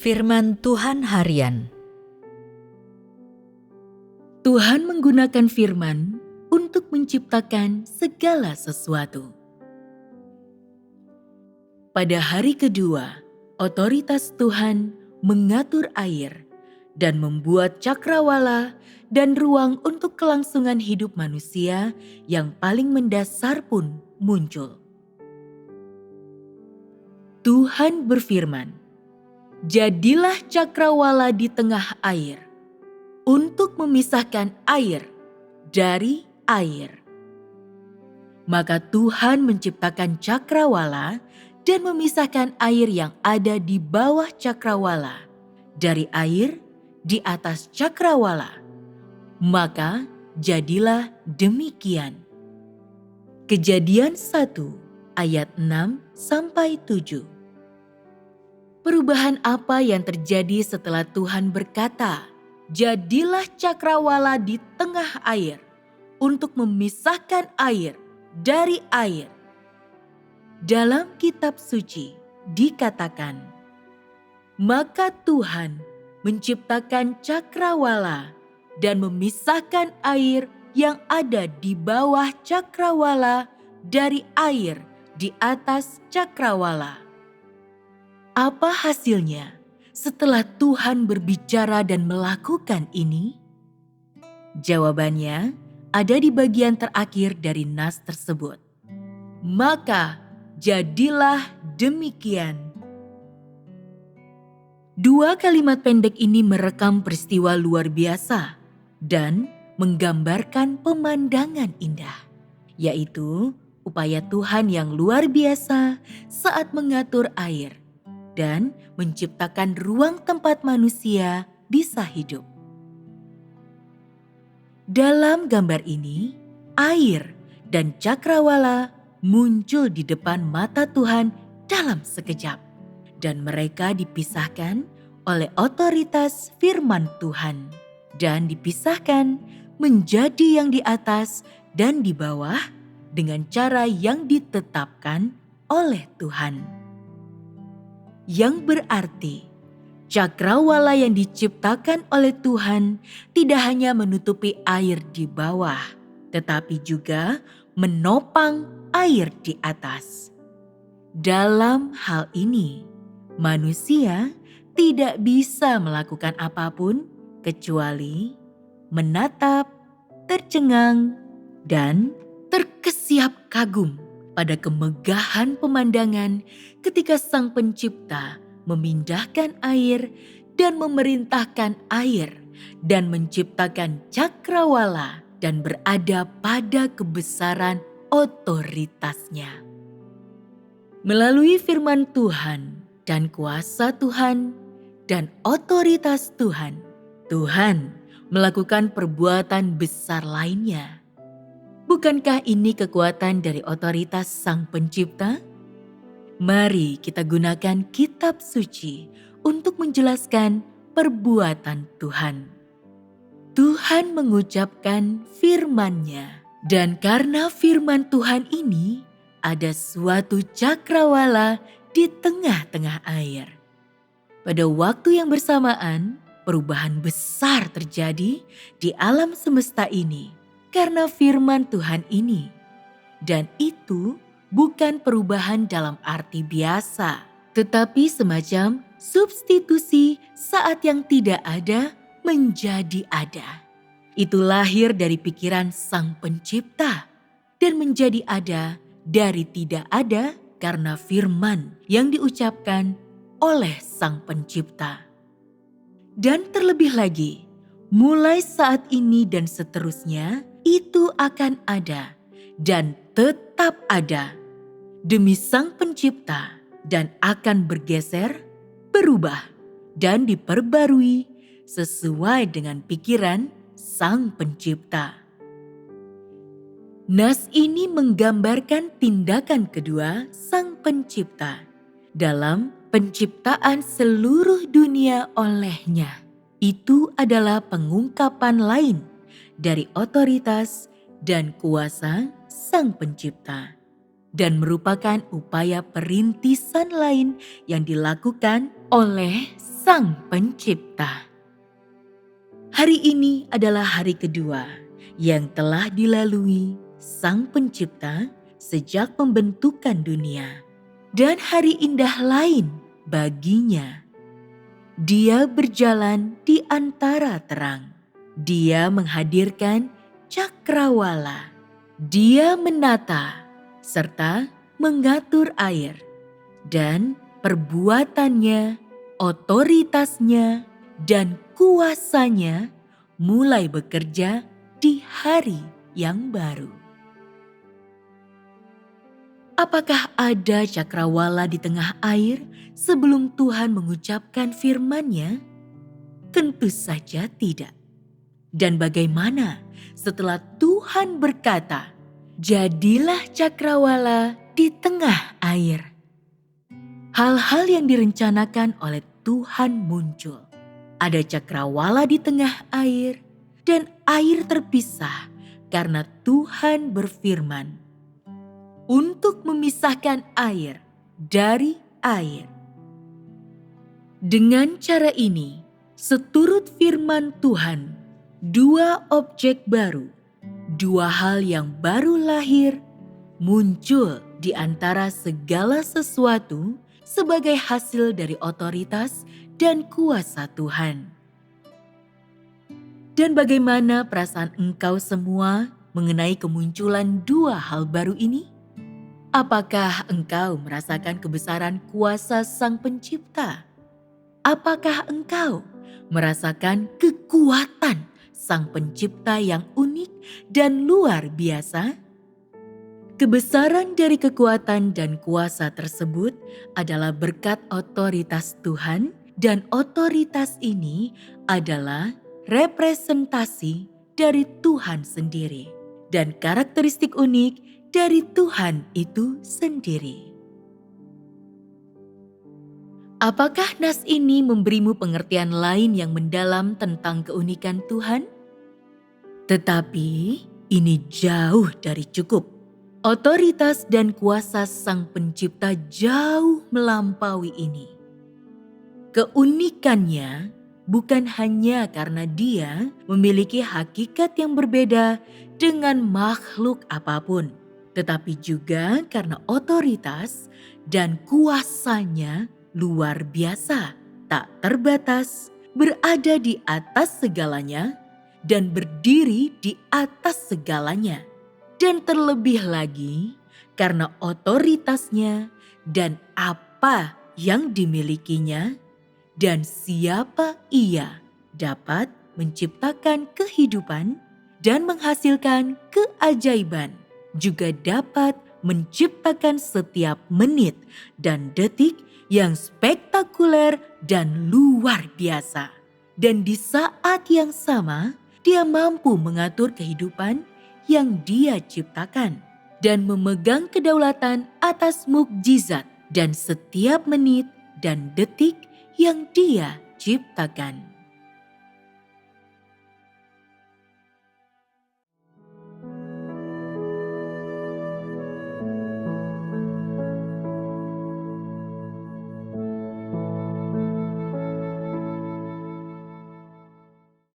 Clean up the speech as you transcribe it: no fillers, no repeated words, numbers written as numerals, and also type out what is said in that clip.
Firman Tuhan Harian. Tuhan menggunakan firman untuk menciptakan segala sesuatu. Pada hari kedua, otoritas Tuhan mengatur air dan membuat cakrawala dan ruang untuk kelangsungan hidup manusia yang paling mendasar pun muncul. Tuhan berfirman, "Jadilah cakrawala di tengah air, untuk memisahkan air dari air." Maka Tuhan menciptakan cakrawala dan memisahkan air yang ada di bawah cakrawala dari air di atas cakrawala. Maka jadilah demikian. Kejadian 1 ayat 6-7. Perubahan apa yang terjadi setelah Tuhan berkata, "Jadilah cakrawala di tengah air untuk memisahkan air dari air"? Dalam kitab suci dikatakan, "Maka Tuhan menciptakan cakrawala dan memisahkan air yang ada di bawah cakrawala dari air di atas cakrawala." Apa hasilnya setelah Tuhan berbicara dan melakukan ini? Jawabannya ada di bagian terakhir dari nas tersebut. Maka jadilah demikian. Dua kalimat pendek ini merekam peristiwa luar biasa dan menggambarkan pemandangan indah, yaitu upaya Tuhan yang luar biasa saat mengatur air dan menciptakan ruang tempat manusia bisa hidup. Dalam gambar ini, air dan cakrawala muncul di depan mata Tuhan dalam sekejap, dan mereka dipisahkan oleh otoritas firman Tuhan, dan dipisahkan menjadi yang di atas dan di bawah dengan cara yang ditetapkan oleh Tuhan. Yang berarti cakrawala yang diciptakan oleh Tuhan tidak hanya menutupi air di bawah, tetapi juga menopang air di atas. Dalam hal ini, manusia tidak bisa melakukan apapun kecuali menatap, tercengang, dan terkesiap kagum pada kemegahan pemandangan ketika Sang Pencipta memindahkan air dan memerintahkan air dan menciptakan cakrawala dan berada pada kebesaran otoritasnya. Melalui firman Tuhan dan kuasa Tuhan dan otoritas Tuhan, Tuhan melakukan perbuatan besar lainnya. Bukankah ini kekuatan dari otoritas Sang Pencipta? Mari kita gunakan kitab suci untuk menjelaskan perbuatan Tuhan. Tuhan mengucapkan firman-Nya, dan karena firman Tuhan ini ada suatu cakrawala di tengah-tengah air. Pada waktu yang bersamaan, perubahan besar terjadi di alam semesta ini karena firman Tuhan ini. Dan itu bukan perubahan dalam arti biasa, tetapi semacam substitusi saat yang tidak ada menjadi ada. Itu lahir dari pikiran Sang Pencipta dan menjadi ada dari tidak ada karena firman yang diucapkan oleh Sang Pencipta. Dan terlebih lagi, mulai saat ini dan seterusnya, itu akan ada dan tetap ada demi Sang Pencipta dan akan bergeser, berubah, dan diperbarui sesuai dengan pikiran Sang Pencipta. Nas ini menggambarkan tindakan kedua Sang Pencipta dalam penciptaan seluruh dunia oleh-Nya. Itu adalah pengungkapan lain dari otoritas dan kuasa Sang Pencipta, dan merupakan upaya perintisan lain yang dilakukan oleh Sang Pencipta. Hari ini adalah hari kedua yang telah dilalui Sang Pencipta sejak pembentukan dunia. Dan hari indah lain baginya. Dia berjalan di antara terang. Dia menghadirkan cakrawala. Dia menata serta mengatur air. Dan perbuatannya, otoritasnya, dan kuasanya mulai bekerja di hari yang baru. Apakah ada cakrawala di tengah air sebelum Tuhan mengucapkan firman-Nya? Tentu saja tidak. Dan bagaimana setelah Tuhan berkata, "Jadilah cakrawala di tengah air"? Hal-hal yang direncanakan oleh Tuhan muncul. Ada cakrawala di tengah air dan air terpisah karena Tuhan berfirman untuk memisahkan air dari air. Dengan cara ini, seturut firman Tuhan, dua objek baru, dua hal yang baru lahir, muncul di antara segala sesuatu sebagai hasil dari otoritas dan kuasa Tuhan. Dan bagaimana perasaan engkau semua mengenai kemunculan dua hal baru ini? Apakah engkau merasakan kebesaran kuasa Sang Pencipta? Apakah engkau merasakan kekuatan Sang Pencipta yang unik dan luar biasa? Kebesaran dari kekuatan dan kuasa tersebut adalah berkat otoritas Tuhan, dan otoritas ini adalah representasi dari Tuhan sendiri dan karakteristik unik dari Tuhan itu sendiri. Apakah nas ini memberimu pengertian lain yang mendalam tentang keunikan Tuhan? Tetapi ini jauh dari cukup. Otoritas dan kuasa Sang Pencipta jauh melampaui ini. Keunikannya bukan hanya karena Dia memiliki hakikat yang berbeda dengan makhluk apapun, tetapi juga karena otoritas dan kuasanya luar biasa, tak terbatas, berada di atas segalanya, dan berdiri di atas segalanya. Dan terlebih lagi karena otoritasnya dan apa yang dimilikinya dan siapa ia dapat menciptakan kehidupan dan menghasilkan keajaiban, juga dapat menciptakan setiap menit dan detik yang spektakuler dan luar biasa. Dan di saat yang sama, Dia mampu mengatur kehidupan yang Dia ciptakan dan memegang kedaulatan atas mukjizat dan setiap menit dan detik yang Dia ciptakan.